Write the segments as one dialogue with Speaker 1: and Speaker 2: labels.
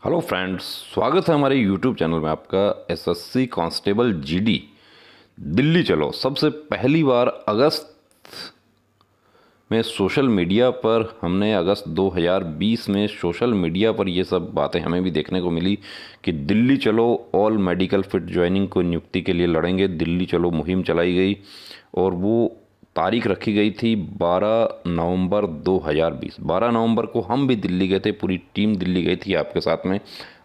Speaker 1: Hello friends, स्वागत है हमारे यूट्यूब चैनल में आपका। एसएससी कांस्टेबल जीडी दिल्ली चलो। सबसे पहली बार अगस्त में सोशल मीडिया पर हमने अगस्त 2020 में सोशल मीडिया पर ये सब बातें हमें भी देखने को मिली कि दिल्ली चलो ऑल मेडिकल फिट ज्वाइनिंग को नियुक्ति के लिए लड़ेंगे। दिल्ली चलो मुहिम चलाई गई और वो तारीख रखी गई थी 12 नवंबर 2020। 12 नवंबर को हम भी दिल्ली गए थे, पूरी टीम दिल्ली गई थी आपके साथ में।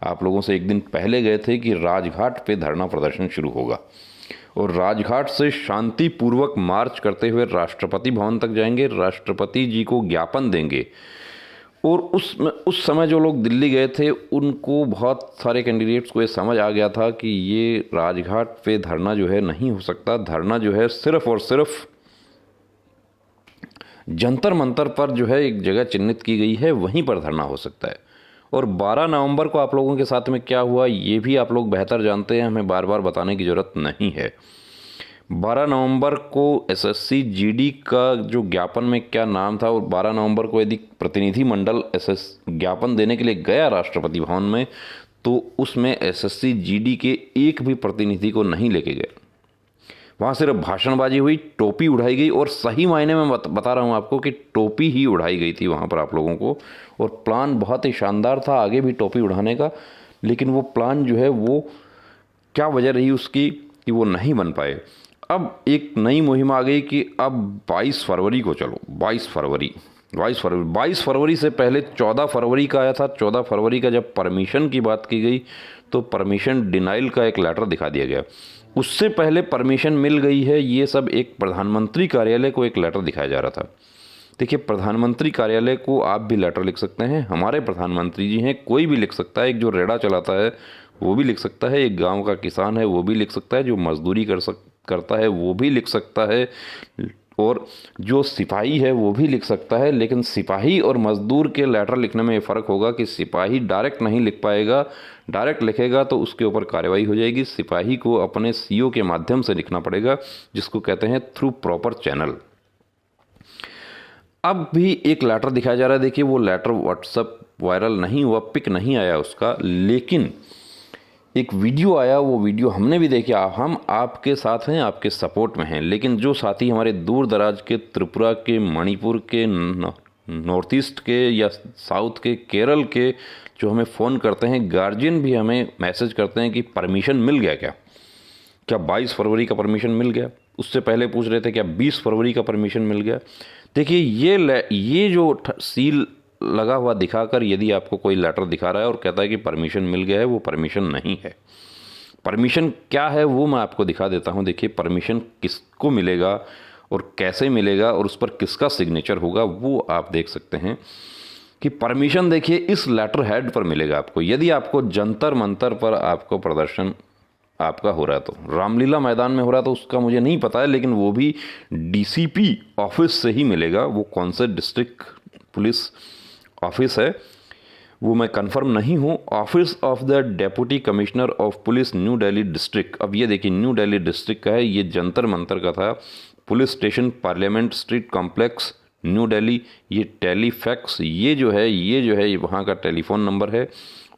Speaker 1: आप लोगों से एक दिन पहले गए थे कि राजघाट पे धरना प्रदर्शन शुरू होगा और राजघाट से शांतिपूर्वक मार्च करते हुए राष्ट्रपति भवन तक जाएंगे, राष्ट्रपति जी को ज्ञापन देंगे। और उस समय जो लोग दिल्ली गए थे उनको, बहुत सारे कैंडिडेट्स को ये समझ आ गया था कि ये राजघाट पे धरना जो है नहीं हो सकता। धरना जो है सिर्फ और सिर्फ जंतर मंतर पर जो है एक जगह चिन्हित की गई है, वहीं पर धरना हो सकता है। और 12 नवंबर को आप लोगों के साथ में क्या हुआ ये भी आप लोग बेहतर जानते हैं, हमें बार बार बताने की ज़रूरत नहीं है। 12 नवंबर को एसएससी जीडी का जो ज्ञापन में क्या नाम था, और 12 नवंबर को यदि प्रतिनिधि मंडल एसएस ज्ञापन देने के लिए गया राष्ट्रपति भवन में, तो उसमें एसएससी जीडी के एक भी प्रतिनिधि को नहीं लेके गए। वहाँ सिर्फ भाषणबाजी हुई, टोपी उड़ाई गई, और सही मायने में बता रहा हूँ आपको कि टोपी ही उड़ाई गई थी वहाँ पर आप लोगों को। और प्लान बहुत ही शानदार था आगे भी टोपी उड़ाने का, लेकिन वो प्लान जो है वो क्या वजह रही उसकी कि वो नहीं बन पाए। अब एक नई मुहिम आ गई कि अब 22 फरवरी को चलो। 22 फरवरी से पहले 14 फरवरी का आया था। 14 फरवरी का जब परमिशन की बात की गई तो परमिशन डिनाइल का एक लेटर दिखा दिया गया। उससे पहले परमिशन मिल गई है, ये सब एक प्रधानमंत्री कार्यालय को एक लेटर दिखाया जा रहा था। देखिए, प्रधानमंत्री कार्यालय को आप भी लेटर लिख सकते हैं, हमारे प्रधानमंत्री जी हैं, कोई भी लिख सकता है। एक जो रेड़ा चलाता है वो भी लिख सकता है, एक गांव का किसान है वो भी लिख सकता है, जो मजदूरी करता है वो भी लिख सकता है, और जो सिपाही है वो भी लिख सकता है। लेकिन सिपाही और मजदूर के लेटर लिखने में ये फ़र्क होगा कि सिपाही डायरेक्ट नहीं लिख पाएगा, डायरेक्ट लिखेगा तो उसके ऊपर कार्रवाई हो जाएगी। सिपाही को अपने सीओ के माध्यम से लिखना पड़ेगा, जिसको कहते हैं थ्रू प्रॉपर चैनल। अब भी एक लेटर दिखाया जा रहा है। देखिए, वो लेटर व्हाट्सएप वायरल नहीं हुआ, पिक नहीं आया उसका, लेकिन एक वीडियो आया। वो वीडियो हमने भी देखा, हम आपके साथ हैं, आपके सपोर्ट में हैं। लेकिन जो साथी हमारे दूर दराज के, त्रिपुरा के, मणिपुर के, नॉर्थ ईस्ट के या साउथ के, केरल के, जो हमें फ़ोन करते हैं, गार्जियन भी हमें मैसेज करते हैं कि परमिशन मिल गया क्या 22 फरवरी का परमिशन मिल गया। उससे पहले पूछ रहे थे क्या 20 फरवरी का परमिशन मिल गया। देखिए, ये जो सील लगा हुआ दिखाकर यदि आपको कोई लेटर दिखा रहा है और कहता है कि परमिशन मिल गया है, वो परमिशन नहीं है। परमिशन क्या है वो मैं आपको दिखा देता हूँ। देखिए, परमिशन किसको मिलेगा और कैसे मिलेगा और उस पर किसका सिग्नेचर होगा वो आप देख सकते हैं कि परमिशन देखिए इस लेटर हेड पर मिलेगा आपको। यदि आपको जंतर मंतर पर आपको प्रदर्शन आपका हो रहा है, तो रामलीला मैदान में हो रहा है तो उसका मुझे नहीं पता है, लेकिन वो भी डीसीपी ऑफिस से ही मिलेगा। वो कौन से डिस्ट्रिक्ट पुलिस ऑफिस है वो मैं कंफर्म नहीं हूँ। Office of the deputy commissioner of police new Delhi district. अब ये देखिए, न्यू दिल्ली डिस्ट्रिक्ट का है, ये जंतर मंतर का था। Police station, parliament street complex, new Delhi. ये टेलीफैक्स, ये जो है वहाँ का टेलीफोन नंबर है,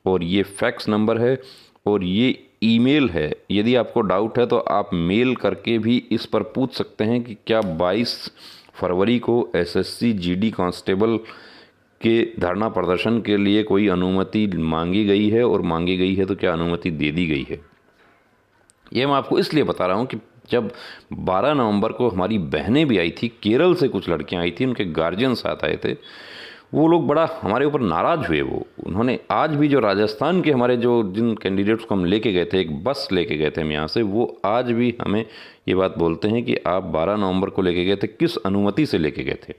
Speaker 1: और ये फैक्स नंबर है, और ये ईमेल है। यदि आपको डाउट है तो आप मेल करके भी इस पर पूछ सकते हैं कि क्या 22 फरवरी को एसएससी जीडी कांस्टेबल के धरना प्रदर्शन के लिए कोई अनुमति मांगी गई है, और मांगी गई है तो क्या अनुमति दे दी गई है। ये मैं आपको इसलिए बता रहा हूँ कि जब 12 नवंबर को हमारी बहनें भी आई थी, केरल से कुछ लड़कियाँ आई थी, उनके गार्जियन साथ आए थे, वो लोग बड़ा हमारे ऊपर नाराज़ हुए। उन्होंने आज भी जो राजस्थान के हमारे जो जिन कैंडिडेट्स को हम लेके गए थे, एक बस लेके गए थे हम यहाँ से, वो आज भी हमें ये बात बोलते हैं कि आप 12 नवंबर को लेके गए थे, किस अनुमति से लेके गए थे।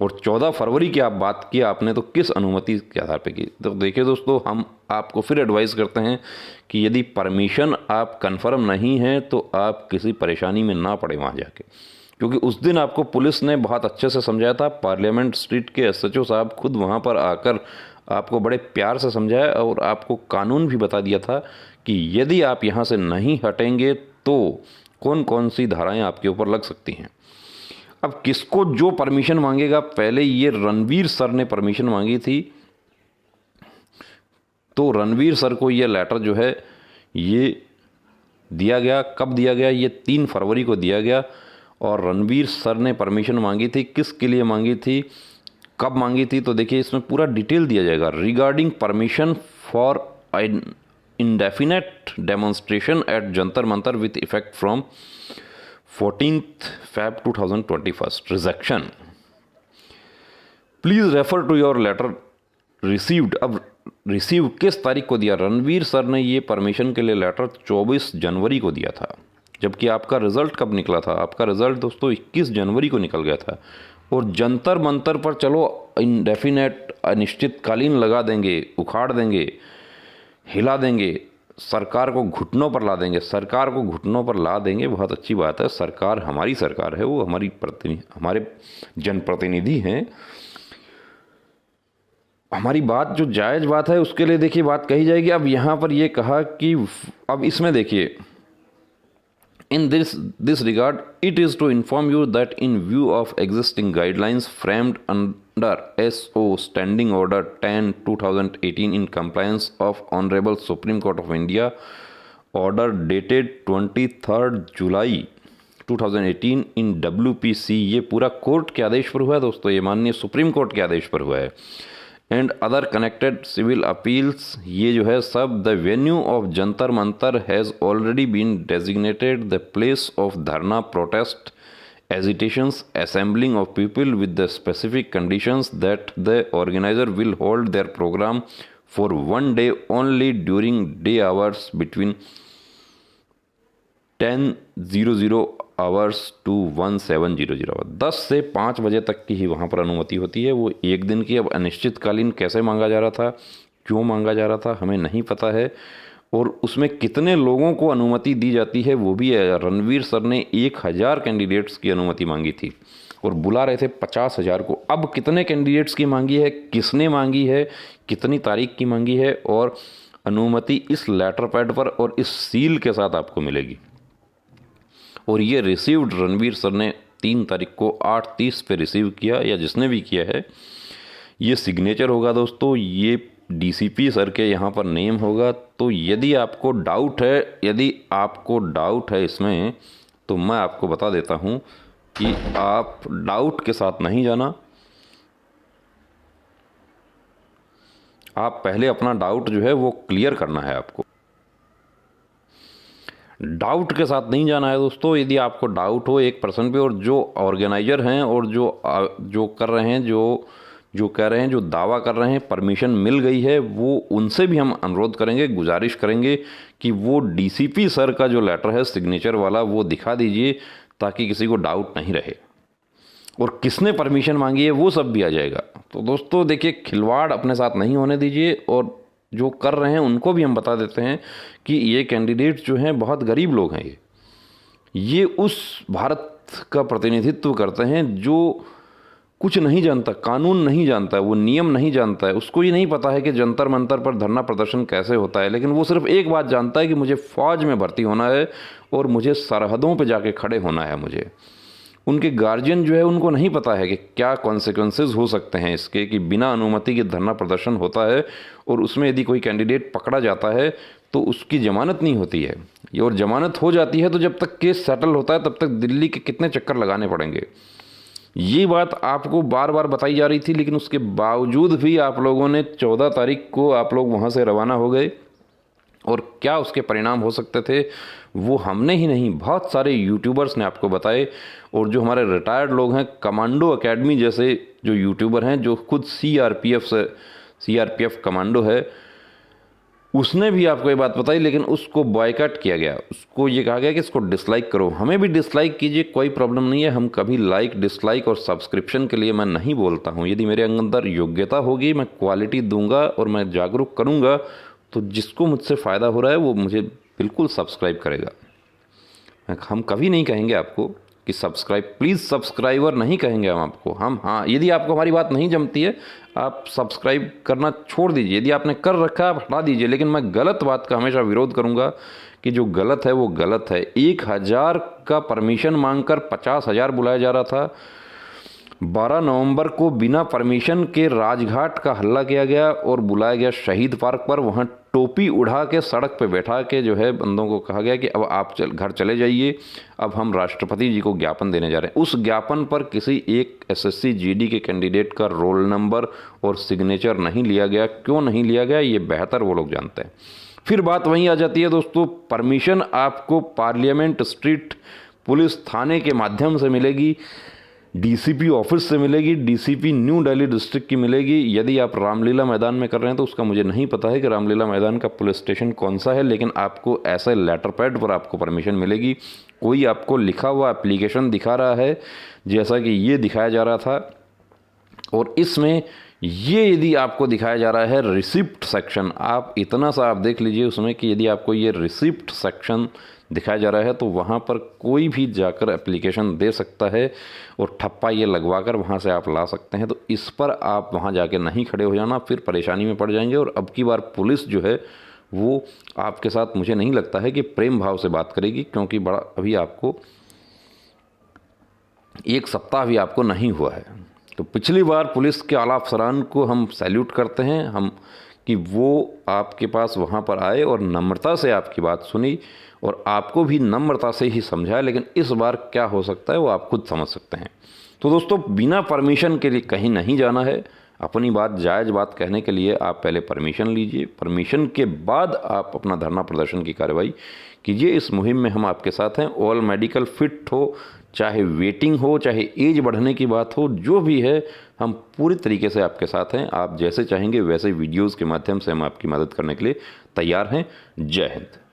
Speaker 1: और 14 फरवरी की आप बात की आपने, तो किस अनुमति के आधार पर की। तो देखिए दोस्तों, हम आपको फिर एडवाइस करते हैं कि यदि परमिशन आप कंफर्म नहीं है तो आप किसी परेशानी में ना पड़े वहाँ जाके, क्योंकि उस दिन आपको पुलिस ने बहुत अच्छे से समझाया था। पार्लियामेंट स्ट्रीट के एसएचओ साहब खुद वहाँ पर आकर आपको बड़े प्यार से समझाया और आपको कानून भी बता दिया था कि यदि आप यहाँ से नहीं हटेंगे तो कौन कौन सी धाराएं आपके ऊपर लग सकती हैं। अब किसको जो परमिशन मांगेगा, पहले ये रणवीर सर ने परमिशन मांगी थी, तो रणवीर सर को ये लेटर जो है ये दिया गया। कब दिया गया? ये 3 फरवरी को दिया गया। और रणवीर सर ने परमिशन मांगी थी, किसके लिए मांगी थी, कब मांगी थी, तो देखिए इसमें पूरा डिटेल दिया जाएगा। Regarding permission for indefinite demonstration at Jantar Mantar with effect from 14th Feb 2021. Rejection. Please refer to your letter received. अब रिसीव किस तारीख को दिया? रणवीर सर ने ये परमिशन के लिए लेटर 24 जनवरी को दिया था, जबकि आपका रिजल्ट कब निकला था? आपका रिजल्ट दोस्तों 21 जनवरी को निकल गया था। और जंतर मंतर पर चलो इंडेफिनेट अनिश्चितकालीन लगा देंगे, उखाड़ देंगे, हिला देंगे, सरकार को घुटनों पर ला देंगे। सरकार को घुटनों पर ला देंगे, बहुत अच्छी बात है। सरकार हमारी सरकार है, वो हमारे जनप्रतिनिधि हैं। हमारी बात जो जायज़ बात है उसके लिए देखिए बात कही जाएगी। अब यहाँ पर ये कहा कि अब इसमें देखिए, in this regard it is to inform you that in view of existing guidelines framed under SO Standing Order 10/2018 in compliance of Honorable Supreme Court of India order dated 23rd July 2018 in WPC, ये पूरा court के आदेश पर हुआ है दोस्तों, ये माननीय supreme court के आदेश पर हुआ है। And other connected civil appeals, ये जो है सब, the venue of Jantar Mantar has already been designated the place of dharna, protest, agitations, assembling of people with the specific conditions that the organiser will hold their programme for 1 day only during day hours between 10:00 hours to 17:00 hour. 10 से 5 बजे तक की ही वहाँ पर अनुमति होती है, वो एक दिन की। अब अनिश्चितकालीन कैसे मांगा जा रहा था, क्यों मांगा जा रहा था, हमें नहीं पता है। और उसमें कितने लोगों को अनुमति दी जाती है वो भी है। रणवीर सर ने 1000 कैंडिडेट्स की अनुमति मांगी थी और बुला रहे थे 50,000 को। अब कितने कैंडिडेट्स की मांगी है, किसने मांगी है, कितनी तारीख की मांगी है, और अनुमति इस लेटर पैड पर और इस सील के साथ आपको मिलेगी। और ये रिसीव्ड रणवीर सर ने 3 तारीख को 8:30 पे रिसीव किया, या जिसने भी किया है। ये सिग्नेचर होगा दोस्तों, ये डीसीपी सर के यहाँ पर नेम होगा। तो यदि आपको डाउट है इसमें, तो मैं आपको बता देता हूँ कि आप डाउट के साथ नहीं जाना। आप पहले अपना डाउट जो है वो क्लियर करना है आपको। डाउट के साथ नहीं जाना है दोस्तों। यदि आपको डाउट हो 1% पे, और जो ऑर्गेनाइजर हैं और जो कर रहे हैं, जो कह रहे हैं, जो दावा कर रहे हैं परमिशन मिल गई है, वो उनसे भी हम अनुरोध करेंगे, गुजारिश करेंगे कि वो डीसीपी सर का जो लेटर है सिग्नेचर वाला वो दिखा दीजिए, ताकि किसी को डाउट नहीं रहे। और किसने परमिशन मांगी है वो सब भी आ जाएगा। तो दोस्तों देखिए, खिलवाड़ अपने साथ नहीं होने दीजिए। और जो कर रहे हैं उनको भी हम बता देते हैं कि ये कैंडिडेट जो हैं बहुत गरीब लोग हैं। ये उस भारत का प्रतिनिधित्व करते हैं जो कुछ नहीं जानता, कानून नहीं जानता है, वो नियम नहीं जानता है। उसको ये नहीं पता है कि जंतर मंतर पर धरना प्रदर्शन कैसे होता है, लेकिन वो सिर्फ एक बात जानता है कि मुझे फ़ौज में भर्ती होना है और मुझे सरहदों पे जाके खड़े होना है। मुझे उनके गार्जियन जो है उनको नहीं पता है कि क्या कॉन्सिक्वेंसेस हो सकते हैं इसके, कि बिना अनुमति के धरना प्रदर्शन होता है और उसमें यदि कोई कैंडिडेट पकड़ा जाता है तो उसकी ज़मानत नहीं होती है। और ज़मानत हो जाती है तो जब तक केस सेटल होता है तब तक दिल्ली के कितने चक्कर लगाने पड़ेंगे। ये बात आपको बार बार बताई जा रही थी, लेकिन उसके बावजूद भी आप लोगों ने 14 तारीख को आप लोग वहाँ से रवाना हो गए। और क्या उसके परिणाम हो सकते थे वो हमने ही नहीं, बहुत सारे यूट्यूबर्स ने आपको बताए। और जो हमारे रिटायर्ड लोग हैं, कमांडो एकेडमी जैसे जो यूट्यूबर हैं, जो खुद सीआरपीएफ कमांडो है, उसने भी आपको ये बात बताई, लेकिन उसको बॉयकॉट किया गया। उसको ये कहा गया कि इसको डिसलाइक करो। हमें भी डिसलाइक कीजिए, कोई प्रॉब्लम नहीं है। हम कभी लाइक, डिसलाइक और सब्सक्रिप्शन के लिए मैं नहीं बोलता हूँ। यदि मेरे अंदर योग्यता होगी, मैं क्वालिटी दूंगा और मैं जागरूक करूँगा, तो जिसको मुझसे फ़ायदा हो रहा है वो मुझे बिल्कुल सब्सक्राइब करेगा। हम कभी नहीं कहेंगे आपको कि सब्सक्राइब, प्लीज़ सब्सक्राइबर नहीं कहेंगे हम आपको। हाँ, यदि आपको हमारी बात नहीं जमती है, आप सब्सक्राइब करना छोड़ दीजिए। यदि आपने कर रखा है आप हटा दीजिए, लेकिन मैं गलत बात का हमेशा विरोध करूंगा कि जो गलत है वो गलत है। 1000 का परमिशन मांगकर 50,000 बुलाया जा रहा था। 12 नवंबर को बिना परमिशन के राजघाट का हल्ला किया गया और बुलाया गया शहीद पार्क पर। वहां टोपी उड़ा के सड़क पे बैठा के जो है बंदों को कहा गया कि अब आप घर चले जाइए, अब हम राष्ट्रपति जी को ज्ञापन देने जा रहे हैं। उस ज्ञापन पर किसी एक एसएससी जीडी के कैंडिडेट का रोल नंबर और सिग्नेचर नहीं लिया गया। क्यों नहीं लिया गया ये बेहतर वो लोग जानते हैं। फिर बात वहीं आ जाती है दोस्तों, परमिशन आपको पार्लियामेंट स्ट्रीट पुलिस थाने के माध्यम से मिलेगी, डीसीपी ऑफिस से मिलेगी, डीसीपी न्यू दिल्ली डिस्ट्रिक्ट की मिलेगी। यदि आप रामलीला मैदान में कर रहे हैं तो उसका मुझे नहीं पता है कि रामलीला मैदान का पुलिस स्टेशन कौन सा है, लेकिन आपको ऐसे लेटर पैड पर आपको परमिशन मिलेगी। कोई आपको लिखा हुआ एप्लीकेशन दिखा रहा है जैसा कि ये दिखाया जा रहा था, और इसमें ये यदि आपको दिखाया जा रहा है रिसिप्ट सेक्शन, आप इतना सा आप देख लीजिए उसमें कि यदि आपको ये रिसिप्ट सेक्शन दिखाया जा रहा है तो वहाँ पर कोई भी जाकर एप्लीकेशन दे सकता है और ठप्पा ये लगवा कर वहाँ से आप ला सकते हैं। तो इस पर आप वहाँ जाके नहीं खड़े हो जाना, फिर परेशानी में पड़ जाएंगे। और अब की बार पुलिस जो है वो आपके साथ मुझे नहीं लगता है कि प्रेम भाव से बात करेगी, क्योंकि बड़ा अभी आपको 1 सप्ताह भी आपको नहीं हुआ है। तो पिछली बार पुलिस के आला अफसरान को हम सैल्यूट करते हैं हम कि वो आपके पास वहाँ पर आए और नम्रता से आपकी बात सुनी और आपको भी नम्रता से ही समझाया। लेकिन इस बार क्या हो सकता है वो आप खुद समझ सकते हैं। तो दोस्तों, बिना परमिशन के लिए कहीं नहीं जाना है। अपनी बात जायज़ बात कहने के लिए आप पहले परमिशन लीजिए, परमिशन के बाद आप अपना धरना प्रदर्शन की कार्रवाई कीजिए। इस मुहिम में हम आपके साथ हैं। ऑल मेडिकल फिट हो, चाहे वेटिंग हो, चाहे एज बढ़ने की बात हो, जो भी है हम पूरी तरीके से आपके साथ हैं। आप जैसे चाहेंगे वैसे वीडियोज़ के माध्यम से हम आपकी मदद करने के लिए तैयार हैं। जय हिंद।